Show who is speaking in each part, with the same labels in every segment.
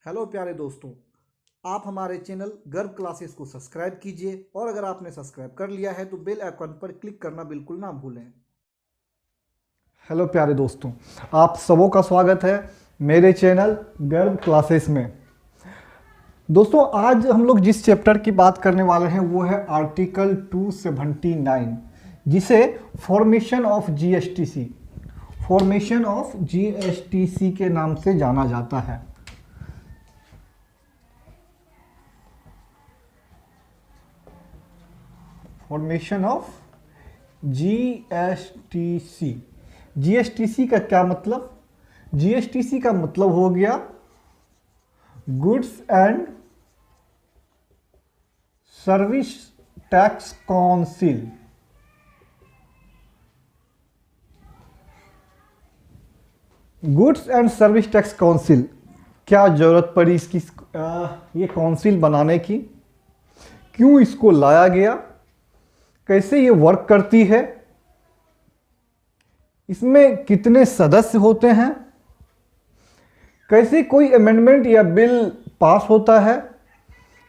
Speaker 1: Hello प्यारे दोस्तों, आप हमारे चैनल गर्व क्लासेस को सब्सक्राइब कीजिए और अगर आपने सब्सक्राइब कर लिया है तो बेल आइकन पर क्लिक करना बिल्कुल ना भूलें। हेलो प्यारे दोस्तों, आप सबों का स्वागत है मेरे चैनल गर्व क्लासेस में। दोस्तों, आज हम लोग जिस चैप्टर की बात करने वाले हैं वो है आर्टिकल 279, जिसे फॉर्मेशन ऑफ जीएसटीसी के नाम से जाना जाता है। फॉर्मेशन ऑफ जीएसटीसी का क्या मतलब? जीएसटीसी का मतलब हो गया goods and service tax council. Goods and service tax council, क्या जरूरत पड़ी इसकी ये काउंसिल बनाने की? क्यों इसको लाया गया? कैसे ये वर्क करती है? इसमें कितने सदस्य होते हैं? कैसे कोई अमेंडमेंट या बिल पास होता है?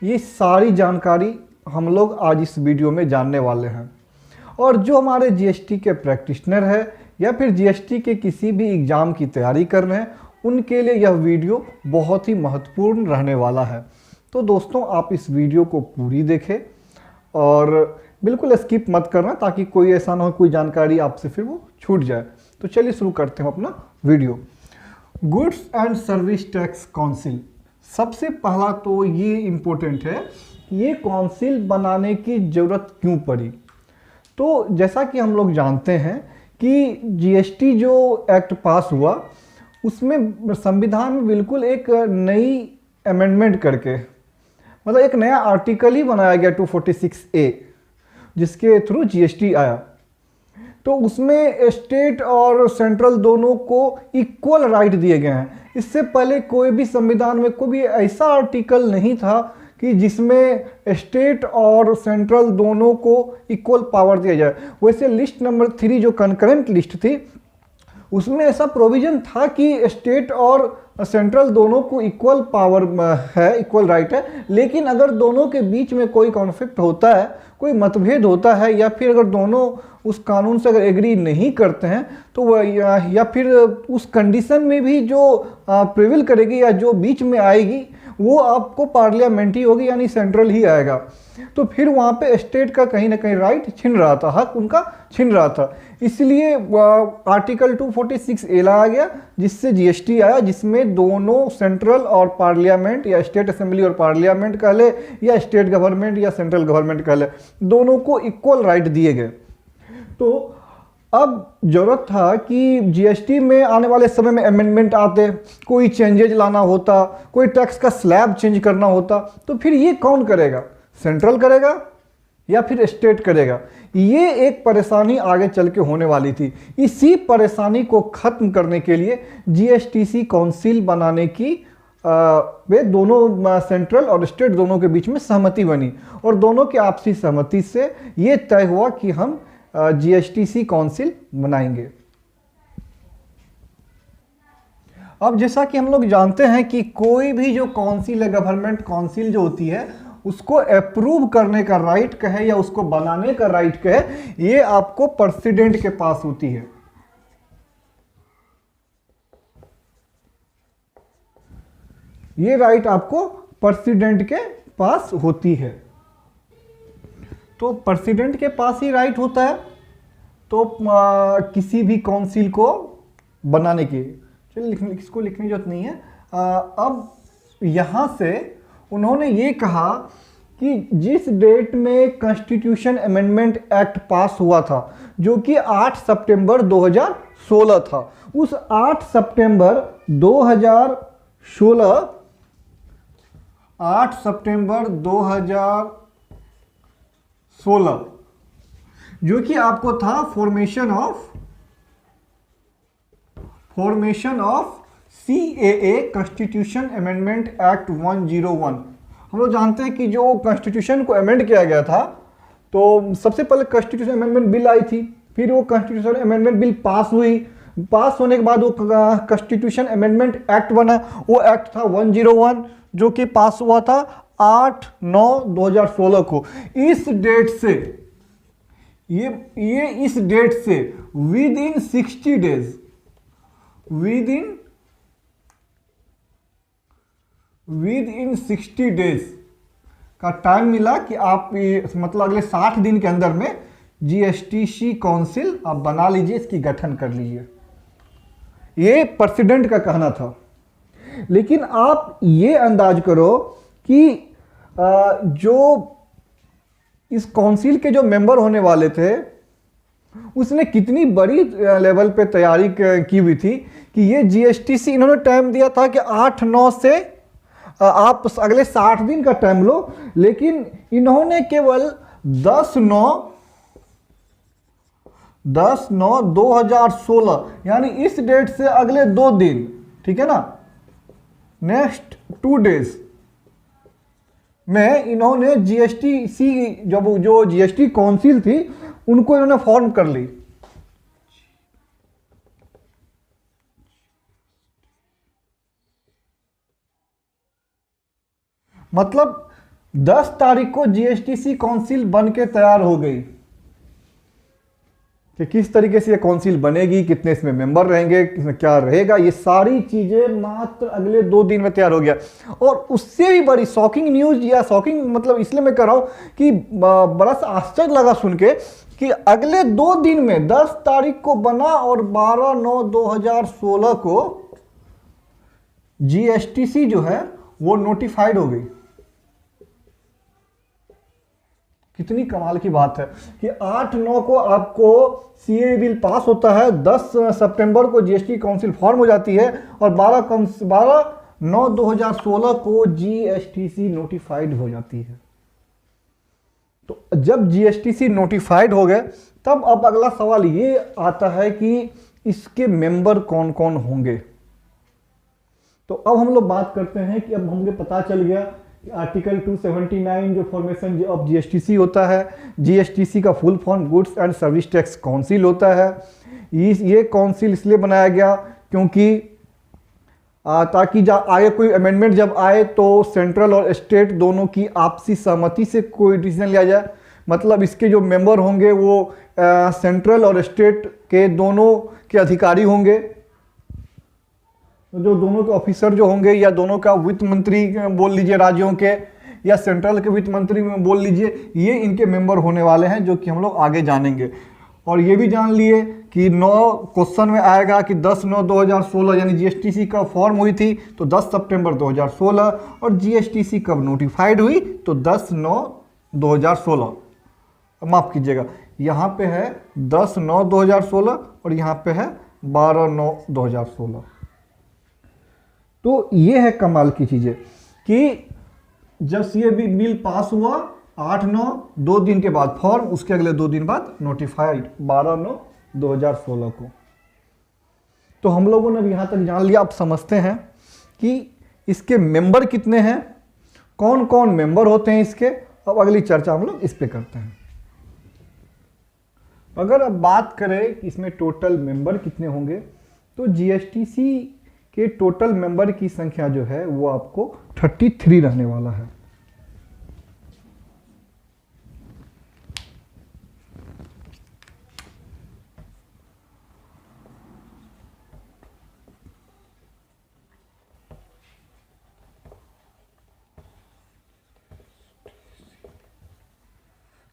Speaker 1: ये सारी जानकारी हम लोग आज इस वीडियो में जानने वाले हैं। और जो हमारे जीएसटी के प्रैक्टिशनर है या फिर जीएसटी के किसी भी एग्ज़ाम की तैयारी कर रहे हैं, उनके लिए यह वीडियो बहुत ही महत्वपूर्ण रहने वाला है। तो दोस्तों, आप इस वीडियो को पूरी देखें और बिल्कुल स्किप मत करना, ताकि कोई ऐसा ना हो कोई जानकारी आपसे फिर वो छूट जाए। तो चलिए शुरू करते हैं अपना video. Goods and service tax council, सबसे पहला तो ये इम्पोर्टेंट है, ये काउंसिल बनाने की ज़रूरत क्यों पड़ी? तो जैसा कि हम लोग जानते हैं कि जीएसटी जो एक्ट पास हुआ, उसमें संविधान में बिल्कुल एक नई अमेंडमेंट करके, मतलब एक नया आर्टिकल ही बनाया गया 246A, जिसके थ्रू जीएसटी आया। तो उसमें स्टेट और सेंट्रल दोनों को इक्वल राइट दिए गए हैं। इससे पहले कोई भी संविधान में कोई भी ऐसा आर्टिकल नहीं था कि जिसमें स्टेट और सेंट्रल दोनों को इक्वल पावर दिया जाए। वैसे लिस्ट नंबर 3 जो कंकरेंट लिस्ट थी, उसमें ऐसा प्रोविजन था कि स्टेट और सेंट्रल दोनों को इक्वल पावर है, इक्वल राइट है। लेकिन अगर दोनों के बीच में कोई कॉन्फ्लिक्ट होता है, कोई मतभेद होता है, या फिर अगर दोनों उस कानून से अगर एग्री नहीं करते हैं, तो या फिर उस कंडीशन में भी जो प्रिविल करेगी या जो बीच में आएगी, वो आपको पार्लियामेंट ही होगी, यानी सेंट्रल ही आएगा। तो फिर वहाँ पे स्टेट का कहीं ना कहीं राइट छिन रहा था, हक उनका छिन रहा था। इसलिए आर्टिकल 246A लाया गया, जिससे जीएसटी आया, जिसमें दोनों सेंट्रल और पार्लियामेंट या स्टेट असेंबली और पार्लियामेंट कह ले, या स्टेट गवर्नमेंट या सेंट्रल गवर्नमेंट कह ले, दोनों को इक्वल राइट दिए गए। तो अब जरूरत था कि जीएसटी में आने वाले समय में अमेंडमेंट आते, कोई चेंजेज लाना होता, कोई टैक्स का स्लैब चेंज करना होता, तो फिर ये कौन करेगा? सेंट्रल करेगा या फिर स्टेट करेगा? ये एक परेशानी आगे चल के होने वाली थी। इसी परेशानी को खत्म करने के लिए जीएसटीसी काउंसिल बनाने की वे दोनों सेंट्रल और स्टेट दोनों के बीच में सहमति बनी, और दोनों की आपसी सहमति से ये तय हुआ कि हम जीएसटीसी काउंसिल बनाएंगे। अब जैसा कि हम लोग जानते हैं कि कोई भी जो काउंसिल है, गवर्नमेंट काउंसिल जो होती है, उसको अप्रूव करने का राइट कहे या उसको बनाने का राइट कहे, ये आपको प्रेसिडेंट के पास होती है। ये राइट आपको प्रेसिडेंट के पास होती है। तो प्रेसिडेंट के पास ही राइट होता है तो किसी भी काउंसिल को बनाने की। चलिए, इसको लिखने की जरूरत नहीं है। अब यहाँ से उन्होंने ये कहा कि जिस डेट में कॉन्स्टिट्यूशन अमेंडमेंट एक्ट पास हुआ था, जो कि 8 सितंबर 2016 था, उस 8 सितंबर 2016 जो कि आपको था formation of CAA, constitution amendment act 101। हम लोग जानते हैं कि जो कॉन्स्टिट्यूशन को अमेंड किया गया था, तो सबसे पहले कॉन्स्टिट्यूशन अमेंडमेंट बिल आई थी, फिर वो कॉन्स्टिट्यूशन अमेंडमेंट बिल पास हुई, पास होने के बाद वो कॉन्स्टिट्यूशन अमेंडमेंट एक्ट बना, वो एक्ट था 101 जो कि पास हुआ था 8/9/2016 को। इस डेट से ये इस डेट से with in 60 days with in 60 days का टाइम मिला कि आप ये मतलब अगले 60 दिन के अंदर में जीएसटीसी काउंसिल आप बना लीजिए, इसकी गठन कर लीजिए। ये प्रेसिडेंट का कहना था। लेकिन आप ये अंदाज करो कि जो इस काउंसिल के जो मेंबर होने वाले थे उसने कितनी बड़ी लेवल पे तैयारी की हुई थी कि ये जीएसटीसी इन्होंने टाइम दिया था कि 8/9 से आप अगले 60 दिन का टाइम लो, लेकिन इन्होंने केवल 10/9/2016 यानी इस डेट से अगले 2 दिन, ठीक है ना, नेक्स्ट 2 डेज में इन्होंने जीएसटीसी जो जीएसटी काउंसिल थी उनको इन्होंने फॉर्म कर ली। मतलब 10 तारीख को जीएसटीसी काउंसिल बन के तैयार हो गई कि किस तरीके से ये काउंसिल बनेगी, कितने इसमें मेंबर रहेंगे, किसमें क्या रहेगा, ये सारी चीजें मात्र अगले 2 दिन में तैयार हो गया। और उससे भी बड़ी शॉकिंग न्यूज, या शॉकिंग मतलब इसलिए मैं कह रहा हूं कि बड़ा सा आश्चर्य लगा सुन के कि अगले 2 दिन में 10 तारीख को बना और 12/9/2016 को जीएसटीसी जो है वो नोटिफाइड हो गई। कितनी कमाल की बात है कि 8/9 को आपको सीए बिल पास होता है, 10 सितंबर को जीएसटी काउंसिल फॉर्म हो जाती है और 12/9/2016 को जीएसटीसी नोटिफाइड हो जाती है। तो जब जीएसटीसी नोटिफाइड हो गए तब अब अगला सवाल ये आता है कि इसके मेंबर कौन कौन होंगे। तो अब हम लोग बात करते हैं कि अब हमें पता चल गया कि आर्टिकल 279 जो फॉर्मेशन ऑफ जीएसटीसी होता है, जीएसटीसी का full form goods and service tax council होता है। ये काउंसिल इसलिए बनाया गया क्योंकि ताकि आगे कोई अमेंडमेंट जब आए तो सेंट्रल और स्टेट दोनों की आपसी सहमति से कोई डिसीजन लिया जाए। मतलब इसके जो मेंबर होंगे वो सेंट्रल और स्टेट के दोनों के अधिकारी होंगे, जो दोनों के ऑफिसर जो होंगे, या दोनों का वित्त मंत्री बोल लीजिए राज्यों के, या सेंट्रल के वित्त मंत्री में बोल लीजिए, ये इनके मेंबर होने वाले हैं जो कि हम लोग आगे जानेंगे। और ये भी जान लिए कि 9 क्वेश्चन में आएगा कि 10/9/2016 यानी जीएसटीसी कब फॉर्म हुई थी तो 10 सितंबर 2016, और जीएसटीसी कब नोटिफाइड हुई तो 10/9/2016। माफ कीजिएगा, यहाँ पे है 10/9/2016 और यहाँ पे है 12/9/2016। तो ये है कमाल की चीजें कि जब सीए बिल पास हुआ 8/9, 2 दिन के बाद फॉर्म, उसके अगले 2 दिन बाद नोटिफाइड 12/9/2016 को। तो हम लोगों ने यहां तक जान लिया। अब समझते हैं कि इसके मेंबर कितने हैं, कौन कौन मेंबर होते हैं इसके। अब अगली चर्चा हम लोग इस पे करते हैं। अगर अब बात करें कि इसमें टोटल मेंबर कितने होंगे तो जीएसटीसी के टोटल मेंबर की संख्या जो है वो आपको 33 रहने वाला है।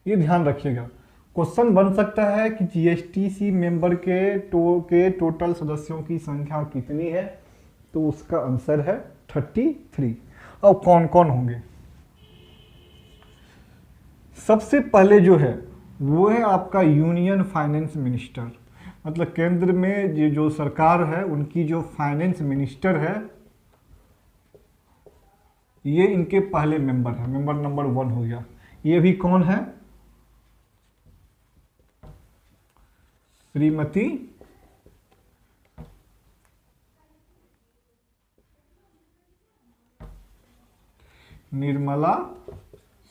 Speaker 1: ये ध्यान रखिएगा, क्वेश्चन बन सकता है कि जीएसटीसी मेंबर के टोटल सदस्यों की संख्या कितनी है, तो उसका आंसर है 33। अब कौन कौन होंगे? सबसे पहले जो है वो है आपका यूनियन फाइनेंस मिनिस्टर, मतलब केंद्र में जो सरकार है उनकी जो फाइनेंस मिनिस्टर है, ये इनके पहले मेंबर है, मेंबर नंबर 1 हो गया। ये भी कौन है? श्रीमती निर्मला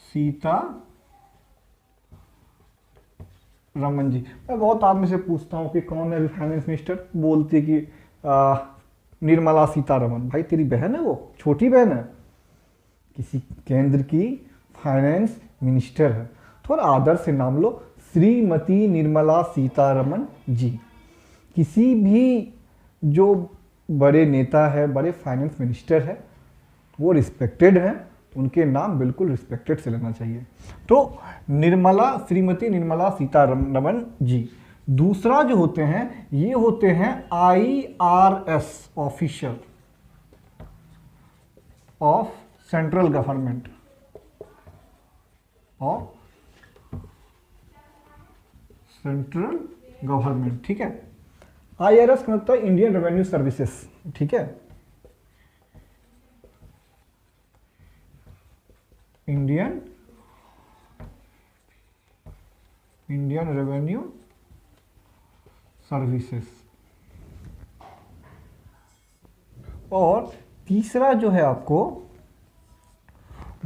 Speaker 1: सीतारमण। रमन जी। मैं बहुत आदमी से पूछता हूँ कि कौन है अभी फाइनेंस मिनिस्टर, बोलती है कि निर्मला सीतारमन। भाई तेरी बहन है, वो छोटी बहन है, किसी केंद्र की फाइनेंस मिनिस्टर है। थोड़ा आदर से नाम लो, श्रीमती निर्मला सीतारमन जी। किसी भी जो बड़े नेता है, बड़े फाइनेंस मिनिस्टर है, वो रिस्पेक्टेड हैं, उनके नाम बिल्कुल रिस्पेक्टेड से लेना चाहिए। तो निर्मला, श्रीमती निर्मला सीतारमन जी। दूसरा जो होते हैं, ये होते हैं IRS, official of central government of central government, ठीक है। IRS का मतलब इंडियन रेवेन्यू सर्विसेज, ठीक है। Indian revenue services. और तीसरा जो है आपको,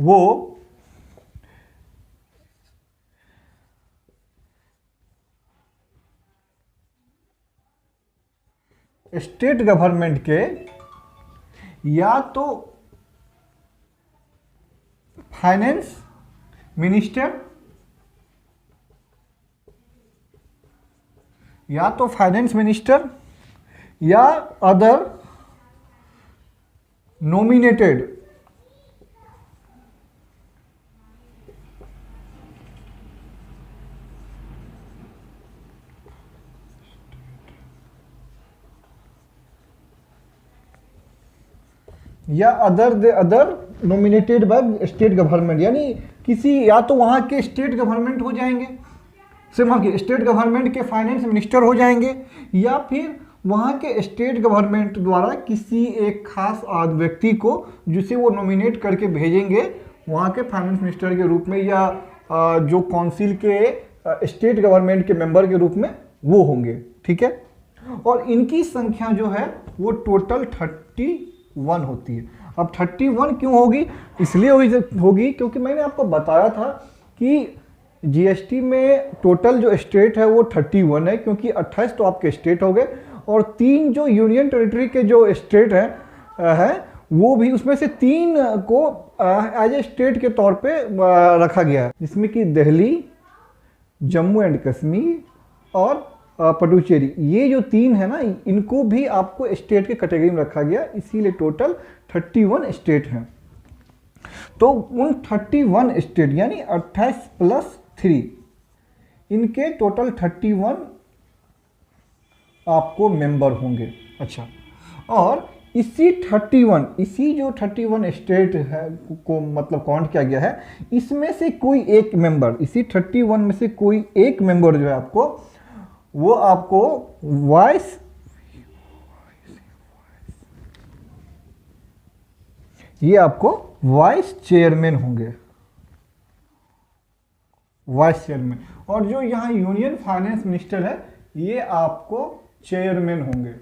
Speaker 1: वो स्टेट गवर्नमेंट के या तो फाइनेंस मिनिस्टर, या other nominated other nominated by state government, यानी किसी, या तो वहाँ के स्टेट गवर्नमेंट हो जाएंगे, सिर्फ वहाँ के स्टेट गवर्नमेंट के फाइनेंस मिनिस्टर हो जाएंगे, या फिर वहाँ के स्टेट गवर्नमेंट द्वारा किसी एक खास व्यक्ति को जिसे वो नॉमिनेट करके भेजेंगे वहाँ के फाइनेंस मिनिस्टर के रूप में, या जो काउंसिल के स्टेट गवर्नमेंट के मेंबर के रूप में वो होंगे, ठीक है। और इनकी संख्या जो है वो टोटल 31 होती है। अब 31 क्यों होगी? इसलिए होगी क्योंकि मैंने आपको बताया था कि जीएसटी में टोटल जो स्टेट है वो 31 है, क्योंकि 28 तो आपके स्टेट हो गए और 3 जो यूनियन टेरिटरी के जो स्टेट हैं वो भी, उसमें से 3 को एज ए स्टेट के तौर पे रखा गया है, जिसमें कि दिल्ली, जम्मू एंड कश्मीर और पुडुचेरी। ये जो 3 है ना, इनको भी आपको स्टेट के कैटेगरी में रखा गया, इसीलिए टोटल 31 स्टेट हैं। तो उन 31 स्टेट यानी 28 + 3, इनके टोटल 31 आपको मेंबर होंगे। अच्छा, और इसी जो 31 स्टेट है को मतलब काउंट किया गया है, इसमें से कोई एक मेंबर, इसी 31 में से कोई एक मेंबर जो है आपको, वो आपको वाइस चेयरमैन होंगे, वाइस चेयरमैन। और जो यहाँ यूनियन फाइनेंस मिनिस्टर है, ये आपको चेयरमैन होंगे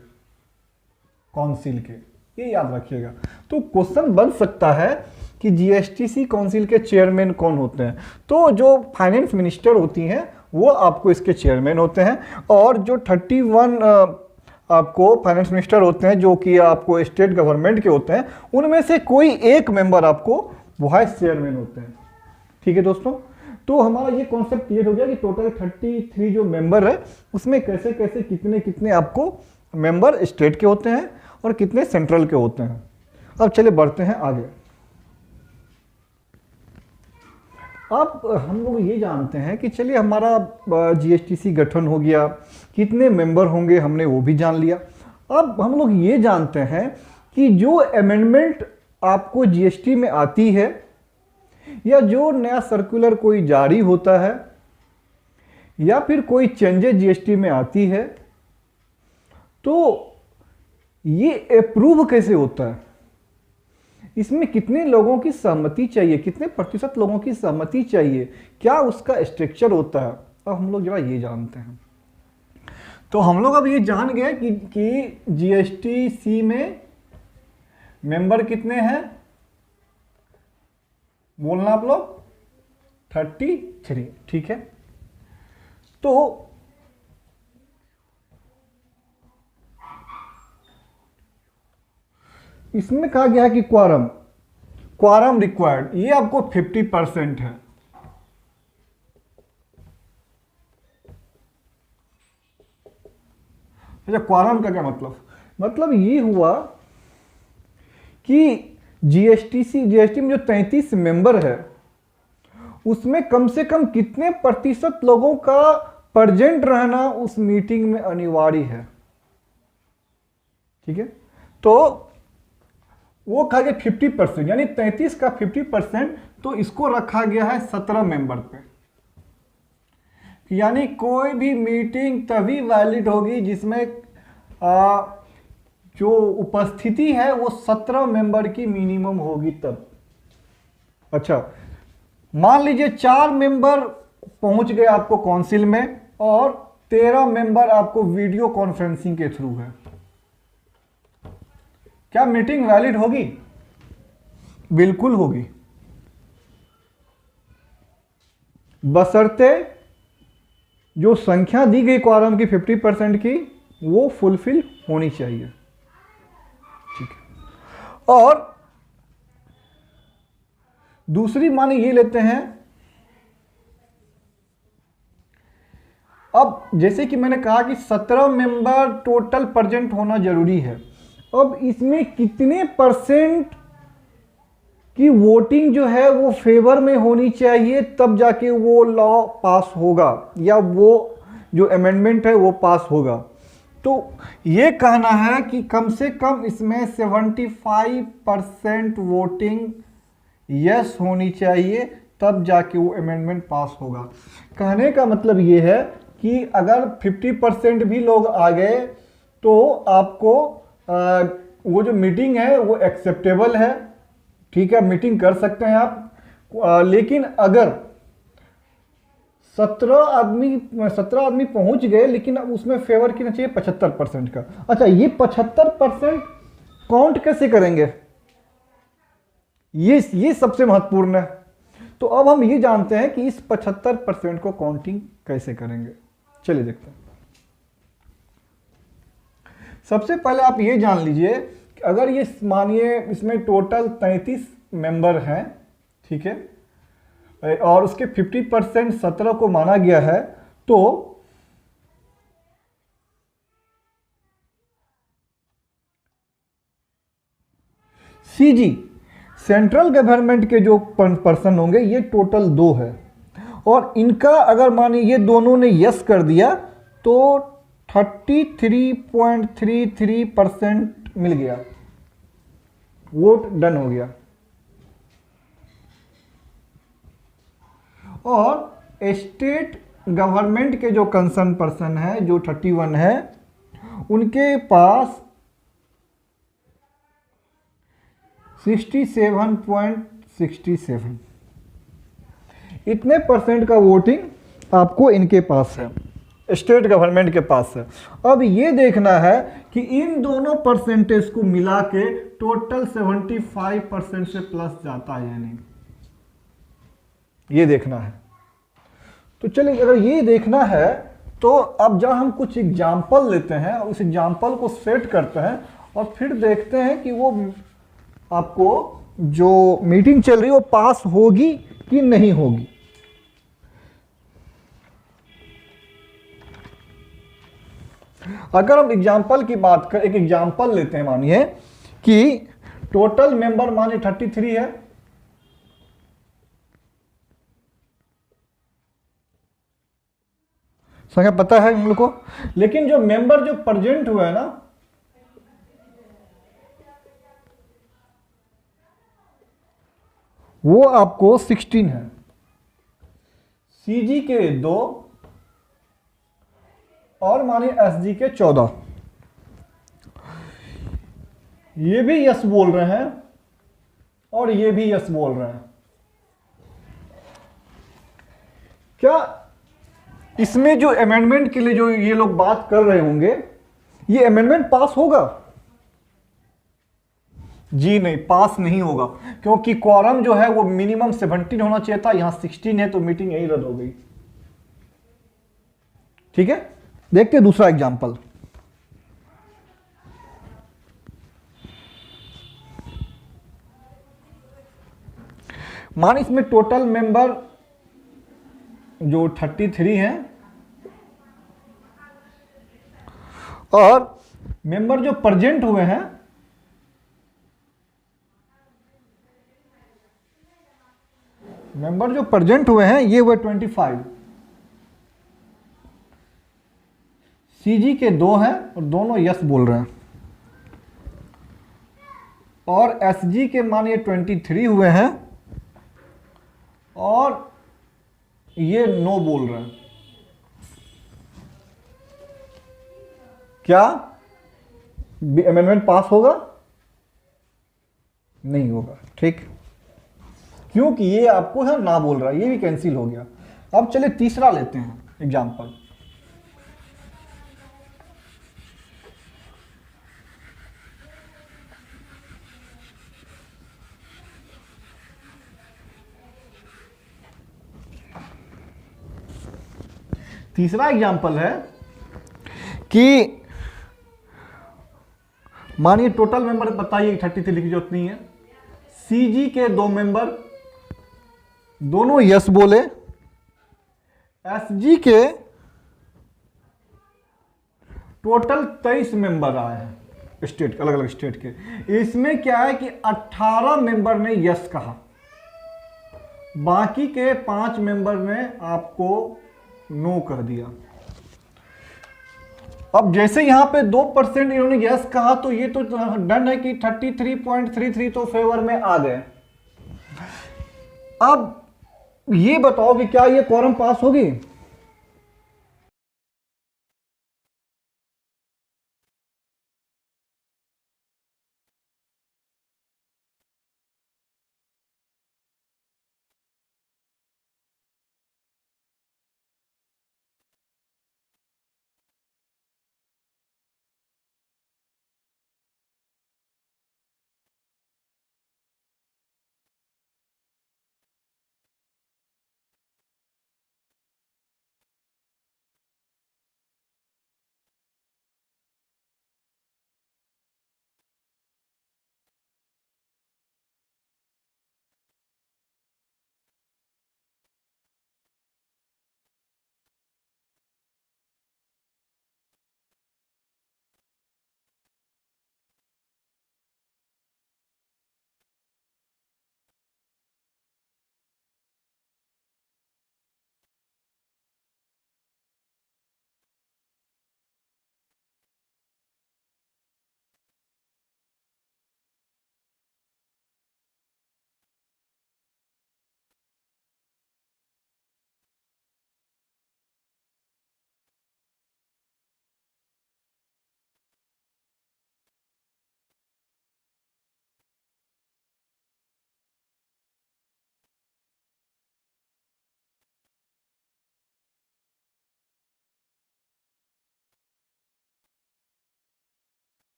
Speaker 1: काउंसिल के, ये याद रखिएगा। तो क्वेश्चन बन सकता है कि जीएसटीसी काउंसिल के चेयरमैन कौन होते हैं? तो जो फाइनेंस मिनिस्टर होती हैं वो आपको इसके चेयरमैन होते हैं, और जो 31 आपको फाइनेंस मिनिस्टर होते हैं जो कि आपको स्टेट गवर्नमेंट के होते हैं, उनमें से कोई एक मेंबर आपको वाइस चेयरमैन होते हैं। ठीक है दोस्तों, तो हमारा ये कॉन्सेप्ट क्लियर हो गया कि टोटल 33 जो मेंबर है उसमें कैसे कैसे कितने कितने आपको मेंबर स्टेट के होते हैं और कितने सेंट्रल के होते हैं। अब चलिए बढ़ते हैं आगे। अब हम लोग ये जानते हैं कि चलिए हमारा जीएसटीसी गठन हो गया, कितने मेंबर होंगे हमने वो भी जान लिया। अब हम लोग ये जानते हैं कि जो अमेंडमेंट आपको जीएसटी में आती है या जो नया सर्कुलर कोई जारी होता है या फिर कोई चेंजेस जीएसटी में आती है, तो ये अप्रूव कैसे होता है, इसमें कितने लोगों की सहमति चाहिए, कितने प्रतिशत लोगों की सहमति चाहिए, क्या उसका स्ट्रक्चर होता है, अब हम लोग जरा ये जानते हैं। तो हम लोग अब ये जान गए कि जीएसटीसी में मेंबर कितने हैं, बोलना आप लोग 33। ठीक है, तो इसमें कहा गया है कि क्वारम रिक्वायर्ड, ये आपको 50% है। अच्छा, क्वारम का क्या मतलब ये हुआ कि जीएसटी में जो 33 मेंबर है उसमें कम से कम कितने प्रतिशत लोगों का प्रेजेंट रहना उस मीटिंग में अनिवार्य है। ठीक है, तो वो कहा गया 50%, यानी 33 का 50%, तो इसको रखा गया है 17 मेंबर पे। यानी कोई भी मीटिंग तभी वैलिड होगी जिसमें जो उपस्थिति है वो 17 मेंबर की मिनिमम होगी तब। अच्छा, मान लीजिए 4 मेंबर पहुंच गए आपको काउंसिल में और 13 मेंबर आपको वीडियो कॉन्फ्रेंसिंग के थ्रू है, क्या मीटिंग वैलिड होगी? बिल्कुल होगी, बशर्ते जो संख्या दी गई क्वारम की 50% की वो फुलफिल होनी चाहिए। ठीक है, और दूसरी माने ये लेते हैं, अब जैसे कि मैंने कहा कि 17 मेंबर टोटल प्रेजेंट होना जरूरी है। अब इसमें कितने % की वोटिंग जो है वो फेवर में होनी चाहिए तब जाके वो लॉ पास होगा या वो जो अमेंडमेंट है वो पास होगा। तो ये कहना है कि कम से कम इसमें 75% वोटिंग यस होनी चाहिए तब जाके वो अमेंडमेंट पास होगा। कहने का मतलब ये है कि अगर 50% भी लोग आ गए तो आपको वो जो मीटिंग है वो एक्सेप्टेबल है। ठीक है, मीटिंग कर सकते हैं आप, लेकिन अगर 17 आदमी पहुंच गए लेकिन अब उसमें फेवर कितना चाहिए? 75% का। अच्छा, ये 75% काउंट कैसे करेंगे? ये सबसे महत्वपूर्ण है। तो अब हम ये जानते हैं कि इस 75% को काउंटिंग कैसे करेंगे। चलिए देखते हैं। सबसे पहले आप ये जान लीजिए कि अगर ये मानिए इसमें टोटल 33 मेंबर हैं, ठीक है, और उसके 50% 17 को माना गया है, तो सीजी सेंट्रल गवर्नमेंट के जो पर्सन होंगे ये टोटल 2 है, और इनका अगर मानिए ये दोनों ने यस कर दिया तो 33.33% मिल गया, वोट डन हो गया। और स्टेट गवर्नमेंट के जो कंसर्न पर्सन है जो 31 है, उनके पास 67.67 इतने % का वोटिंग आपको इनके पास है, स्टेट गवर्नमेंट के पास है। अब ये देखना है कि इन दोनों परसेंटेज को मिला के टोटल 75% से प्लस जाता है या नहीं, ये देखना है। तो चलिए, अगर ये देखना है तो अब जब हम कुछ एग्जाम्पल लेते हैं और उस एग्जाम्पल को सेट करते हैं और फिर देखते हैं कि वो आपको जो मीटिंग चल रही है वो पास होगी कि नहीं होगी। अगर हम एग्जाम्पल की बात करें, एक एग्जाम्पल लेते हैं, मानिए कि टोटल मेंबर मानिए 33 है, संख्या पता है हम लोग को, लेकिन जो मेंबर जो प्रेजेंट हुआ है ना, वो आपको 16 है, सीजी के 2 और मानिए एसजी के 14। ये भी यस बोल रहे हैं और ये भी यस बोल रहे हैं। क्या इसमें जो अमेंडमेंट के लिए जो ये लोग बात कर रहे होंगे, ये अमेंडमेंट पास होगा? जी नहीं, पास नहीं होगा, क्योंकि क्वारम जो है वो मिनिमम 17 होना चाहिए था, यहां 16 है, तो मीटिंग यही रद्द हो गई। ठीक है, देखते हैं दूसरा एग्जाम्पल। मान इसमें टोटल मेंबर जो 33 हैं और मेंबर जो प्रेजेंट हुए हैं ये हुए 25। सीजी के 2 हैं और दोनों यस बोल रहे हैं, और एसजी के मान ये 23 हुए हैं और ये नो बोल रहे हैं। क्या अमेंडमेंट पास होगा? नहीं होगा। ठीक, क्योंकि ये आपको है ना बोल रहा है, ये भी कैंसिल हो गया। अब चलिए तीसरा लेते हैं एग्जाम्पल। तीसरा एग्जाम्पल है कि मानिए टोटल मेंबर बताइए 33 लिखी जरूरत नहीं है। सीजी के 2 मेंबर दोनों यस बोले, एसजी के टोटल 23 मेंबर आए हैं स्टेट, अलग अलग स्टेट के। इसमें क्या है कि 18 मेंबर ने यस कहा, बाकी के 5 मेंबर ने आपको नो कह दिया। अब जैसे यहां पे 2% इन्होंने यस कहा तो ये तो डन है कि 33.33 तो फेवर में आ गए। अब ये बताओ कि क्या ये क्वारम पास होगी?